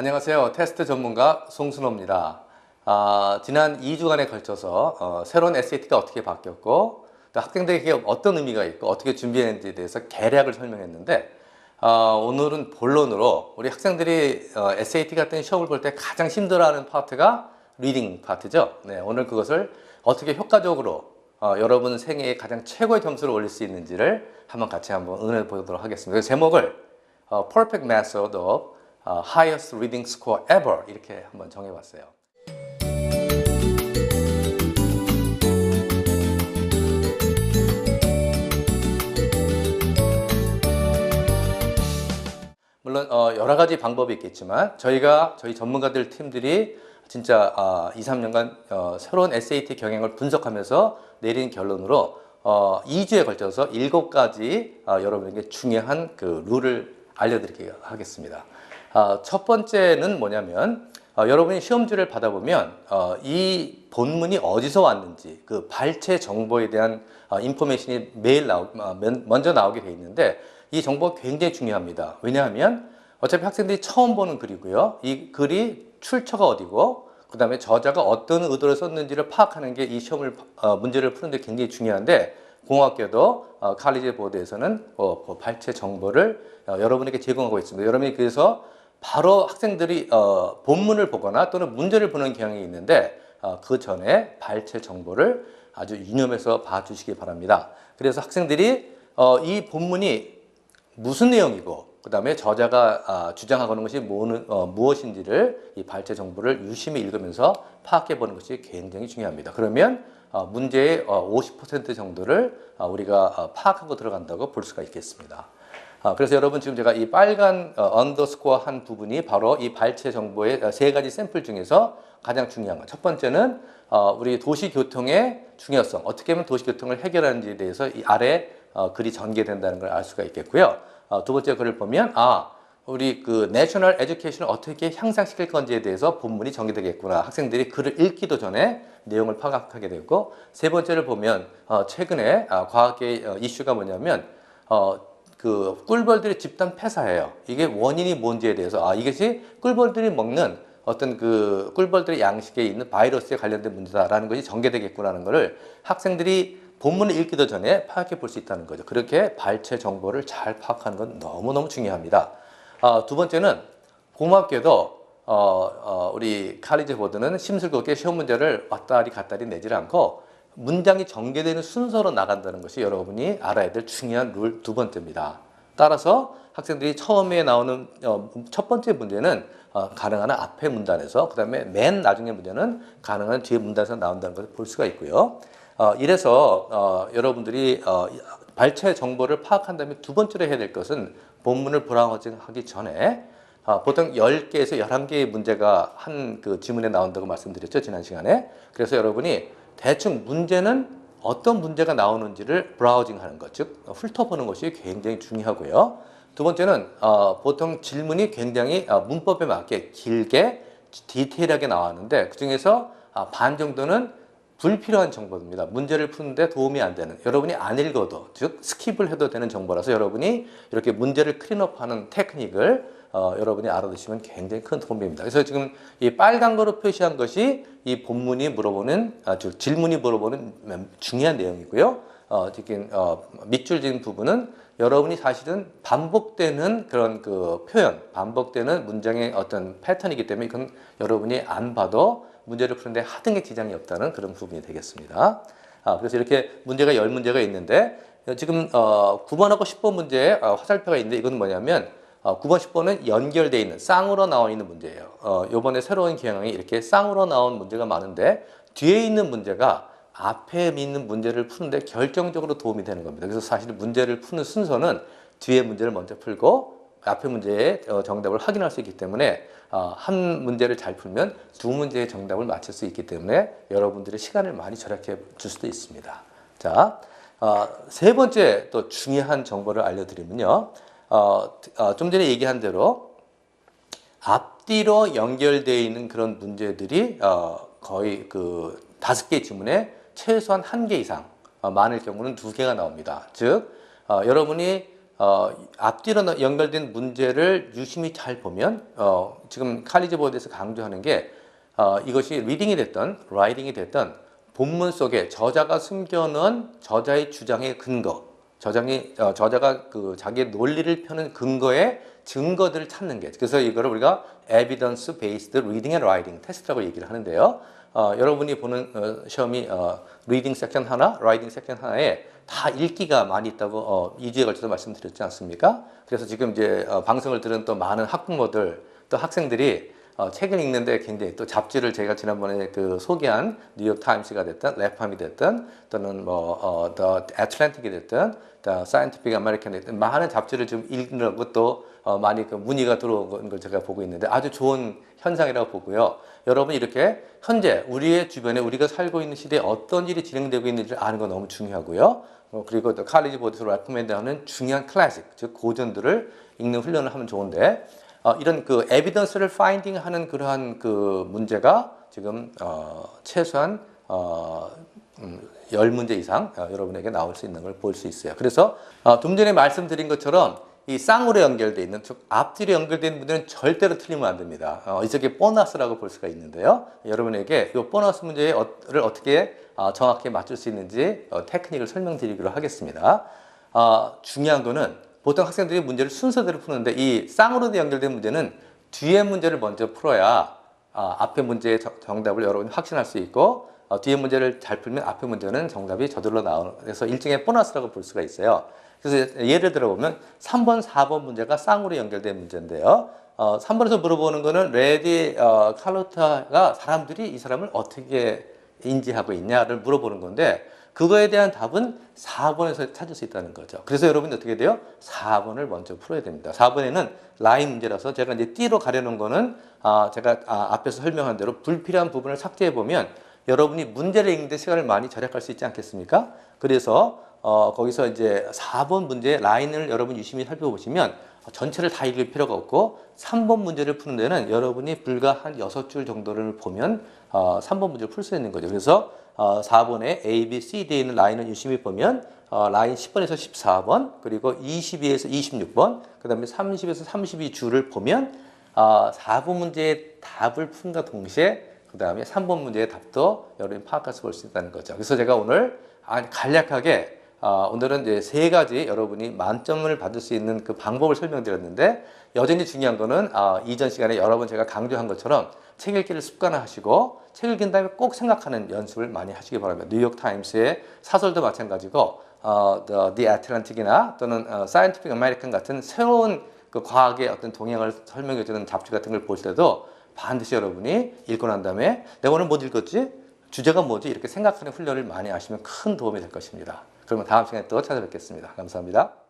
안녕하세요. 테스트 전문가 송순호입니다. 지난 2주간에 걸쳐서 새로운 SAT가 어떻게 바뀌었고 또 학생들에게 어떤 의미가 있고 어떻게 준비했는지에 대해서 개략을 설명했는데 오늘은 본론으로 우리 학생들이 SAT 같은 시험을 볼 때 가장 힘들어하는 파트가 리딩 파트죠. 네, 오늘 그것을 어떻게 효과적으로 여러분 생애에 가장 최고의 점수를 올릴 수 있는지를 같이 은혜 보도록 하겠습니다. 그래서 제목을 Perfect Method of Highest Reading Score Ever 이렇게 한번 정해봤어요. 물론 여러 가지 방법이 있겠지만 저희 전문가들 팀들이 진짜 2, 3년간 새로운 SAT 경향을 분석하면서 내린 결론으로 2주에 걸쳐서 7가지 여러분에게 중요한 그 룰을 알려드리게 하겠습니다. 첫 번째는 뭐냐면 여러분이 시험지를 받아보면 이 본문이 어디서 왔는지 그 발췌 정보에 대한 인포메이션이 먼저 나오게 돼 있는데 이 정보가 굉장히 중요합니다. 왜냐하면 어차피 학생들이 처음 보는 글이고요. 이 글이 출처가 어디고 그 다음에 저자가 어떤 의도를 썼는지를 파악하는 게 이 시험을 문제를 푸는데 굉장히 중요한데 공학교도 칼리지 보드에서는 발췌 정보를 여러분에게 제공하고 있습니다. 여러분이 그래서 바로 학생들이 본문을 보거나 또는 문제를 보는 경향이 있는데 그 전에 발췌 정보를 아주 유념해서 봐주시기 바랍니다. 그래서 학생들이 이 본문이 무슨 내용이고 그 다음에 저자가 주장하고 있는 것이 무엇인지를 이 발췌 정보를 유심히 읽으면서 파악해 보는 것이 굉장히 중요합니다. 그러면 문제의 50% 정도를 우리가 파악하고 들어간다고 볼 수가 있겠습니다. 그래서 여러분 지금 제가 이 빨간 언더스코어 한 부분이 바로 이 발췌 정보의 3가지 샘플 중에서 가장 중요한 것. 첫 번째는 우리 도시교통의 중요성, 어떻게 하면 도시교통을 해결하는지에 대해서 이 아래 글이 전개된다는 걸 알 수가 있겠고요. 두 번째 글을 보면 우리 그 내셔널 에듀케이션을 어떻게 향상시킬 건지에 대해서 본문이 전개되겠구나. 학생들이 글을 읽기도 전에 내용을 파악하게 되고, 세 번째를 보면 최근에 과학계의 이슈가 뭐냐면 그 꿀벌들의 집단 폐사예요. 이게 원인이 뭔지에 대해서 이것이 꿀벌들이 먹는 어떤 그 꿀벌들의 양식에 있는 바이러스에 관련된 문제다라는 것이 전개되겠구나는 것을 학생들이 본문을 읽기도 전에 파악해 볼 수 있다는 거죠. 그렇게 발췌 정보를 잘 파악하는 건 너무너무 중요합니다. 두 번째는 고맙게도 우리 칼리지 보드는 심술궂게 시험 문제를 왔다리 갔다리 내질 않고 문장이 전개되는 순서로 나간다는 것이 여러분이 알아야 될 중요한 룰 두 번째입니다. 따라서 학생들이 처음에 나오는 첫 번째 문제는 가능한 앞에 문단에서, 그 다음에 맨 나중에 문제는 가능한 뒤에 문단에서 나온다는 것을 볼 수가 있고요. 이래서 여러분들이 발췌 정보를 파악한 다음에 두 번째로 해야 될 것은 본문을 브라우징하기 전에 보통 10개에서 11개의 문제가 한 그 지문에 나온다고 말씀드렸죠, 지난 시간에. 그래서 여러분이 대충 문제는 어떤 문제가 나오는지를 브라우징하는 것, 즉 훑어보는 것이 굉장히 중요하고요. 두 번째는 보통 질문이 굉장히 문법에 맞게 길게 디테일하게 나왔는데 그중에서 반 정도는 불필요한 정보입니다. 문제를 푸는데 도움이 안 되는, 여러분이 안 읽어도, 즉 스킵을 해도 되는 정보라서 여러분이 이렇게 문제를 클린업하는 테크닉을 여러분이 알아두시면 굉장히 큰 도움입니다. 그래서 지금 이 빨간 거로 표시한 것이 이 본문이 물어보는, 즉 질문이 물어보는 중요한 내용이고요. 지금 밑줄 지은 부분은 여러분이 사실은 반복되는 그런 그 표현, 반복되는 문장의 어떤 패턴이기 때문에 이건 여러분이 안 봐도 문제를 푸는데 하등의 지장이 없다는 그런 부분이 되겠습니다. 그래서 이렇게 문제가 10문제가 있는데 지금 9번하고 10번 문제에 화살표가 있는데 이건 뭐냐면 9번, 10번은 연결되어 있는 쌍으로 나와 있는 문제예요. 이번에 새로운 경향이 이렇게 쌍으로 나온 문제가 많은데 뒤에 있는 문제가 앞에 있는 문제를 푸는데 결정적으로 도움이 되는 겁니다. 그래서 사실 문제를 푸는 순서는 뒤에 문제를 먼저 풀고 앞에 문제의 정답을 확인할 수 있기 때문에 한 문제를 잘 풀면 두 문제의 정답을 맞출 수 있기 때문에 여러분들의 시간을 많이 절약해 줄 수도 있습니다. 자, 세 번째 또 중요한 정보를 알려드리면요. 좀 전에 얘기한 대로 앞뒤로 연결되어 있는 그런 문제들이 거의 그 5개 지문에 최소한 1개 이상, 많을 경우는 2개가 나옵니다. 즉 여러분이 앞뒤로 연결된 문제를 유심히 잘 보면 지금 칼리지 보드에서 강조하는 게 이것이 리딩이 됐든 라이팅이 됐든 본문 속에 저자가 숨겨놓은 저자의 주장의 근거, 저자가 그 자기의 논리를 펴는 근거의 증거들을 찾는 게, 그래서 이거를 우리가 evidence based reading and writing 테스트라고 얘기를 하는데요. 여러분이 보는 시험이 리딩 섹션 하나, 라이팅 섹션 하나에 다 읽기가 많이 있다고 2주에 걸쳐서 말씀드렸지 않습니까? 그래서 지금 이제 방송을 들은 또 많은 학부모들, 또 학생들이 책을 읽는데 굉장히, 또 잡지를 제가 지난번에 그 소개한 뉴욕 타임스가 됐든 랩팜이 됐든 또는 더 애틀랜틱이 됐든 더 사이언티픽 아메리칸이 됐든 많은 잡지를 좀 읽느라고 또 많이 그 문의가 들어온 걸 제가 보고 있는데 아주 좋은 현상이라고 보고요. 여러분 이렇게 현재 우리의 주변에 우리가 살고 있는 시대에 어떤 일이 진행되고 있는지를 아는 건 너무 중요하고요. 그리고 또 칼리지 보드에서 레코멘드하는 중요한 클래식, 즉 고전들을 읽는 훈련을 하면 좋은데 이런 그 에비던스를 파인딩하는 그러한 그 문제가 지금 최소한 10문제 이상 여러분에게 나올 수 있는 걸 볼 수 있어요. 그래서 좀 전에 말씀드린 것처럼 이 쌍으로 연결되어 있는, 즉 앞뒤로 연결된 문제는 절대로 틀리면 안 됩니다. 이쪽에 보너스라고 볼 수가 있는데요. 여러분에게 이 보너스 문제를 어떻게 정확히 맞출 수 있는지 테크닉을 설명드리기로 하겠습니다. 중요한 거는 보통 학생들이 문제를 순서대로 푸는데 이 쌍으로 연결된 문제는 뒤에 문제를 먼저 풀어야 앞에 문제의 정답을 여러분이 확신할 수 있고 뒤에 문제를 잘 풀면 앞에 문제는 정답이 저절로 나오는, 그래서 일종의 보너스라고 볼 수가 있어요. 그래서 예를 들어보면 3번, 4번 문제가 쌍으로 연결된 문제인데요. 3번에서 물어보는 거는 레디 칼로타가 사람들이 이 사람을 어떻게 인지하고 있냐를 물어보는 건데 그거에 대한 답은 4번에서 찾을 수 있다는 거죠. 그래서 여러분이 어떻게 돼요? 4번을 먼저 풀어야 됩니다. 4번에는 라인 문제라서 제가 이제 띠로 가려놓은 거는 제가 앞에서 설명한 대로 불필요한 부분을 삭제해 보면 여러분이 문제를 읽는데 시간을 많이 절약할 수 있지 않겠습니까? 그래서 거기서 이제 4번 문제 라인을 여러분 유심히 살펴보시면 전체를 다 읽을 필요가 없고 3번 문제를 푸는 데는 여러분이 불과 한 6줄 정도를 보면 3번 문제를 풀 수 있는 거죠. 그래서 4번에 A, B, C, D에 있는 라인을 유심히 보면 라인 10번에서 14번, 그리고 22에서 26번, 그 다음에 30에서 32줄을 보면 4번 문제의 답을 푼과 동시에 그 다음에 3번 문제의 답도 여러분이 파악해서 볼 수 있다는 거죠. 그래서 제가 오늘 간략하게 오늘은 이제 3가지 여러분이 만점을 받을 수 있는 그 방법을 설명드렸는데 여전히 중요한 거는 이전 시간에 여러 번 제가 강조한 것처럼 책 읽기를 습관화하시고 책 읽은 다음에 꼭 생각하는 연습을 많이 하시기 바랍니다. 뉴욕 타임스의 사설도 마찬가지고 The Atlantic이나 또는 Scientific American 같은 새로운 그 과학의 어떤 동향을 설명해주는 잡지 같은 걸 볼 때도 반드시 여러분이 읽고 난 다음에 내가 오늘 못 읽었지? 주제가 뭐지? 이렇게 생각하는 훈련을 많이 하시면 큰 도움이 될 것입니다. 그러면 다음 시간에 또 찾아뵙겠습니다. 감사합니다.